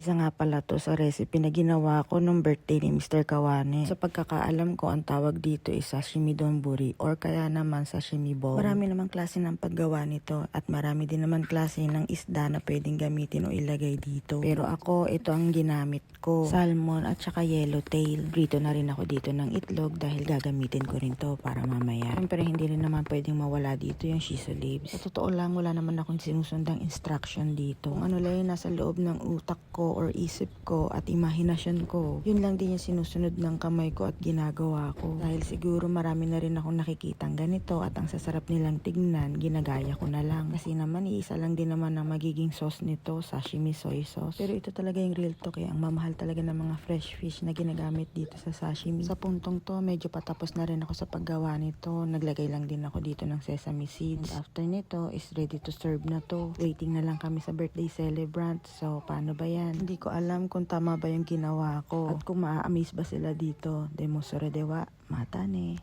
Isa nga pala to sa recipe na ginawa ko nung birthday ni Mr. Kawane. Sa pagkakaalam ko, ang tawag dito is sashimi donburi or kaya naman sashimi bowl. Marami namang klase ng paggawa nito at marami din naman klase ng isda na pwedeng gamitin o ilagay dito. Pero ako, ito ang ginamit ko. Salmon at saka yellowtail. Prito na rin ako dito ng itlog dahil gagamitin ko rin to para mamaya. Siyempre, hindi rin naman pwedeng mawala dito yung shiso leaves. Sa totoo lang, wala naman akong sinusundang instruction dito. Kung ano lang yung nasa loob ng utak ko or isip ko at imahinasyon ko, yun lang din yung sinusunod ng kamay ko at ginagawa ko. Dahil siguro marami na rin akong nakikitang ganito at ang sasarap nilang tignan, ginagaya ko na lang. Kasi naman, iisa lang din naman ang magiging sauce nito, sashimi soy sauce. Pero ito talaga yung real to, kaya ang mamahal talaga ng mga fresh fish na ginagamit dito sa sashimi. Sa puntong to, medyo patapos na rin ako sa paggawa nito. Naglagay lang din ako dito ng sesame seeds. And after nito, is ready to serve na to. Waiting na lang kami sa birthday celebrant. So, paano ba yan? Hindi ko alam kung tama ba yung ginawa ko at kung maa-amaze ba sila dito. Demosore dewa, mata ne.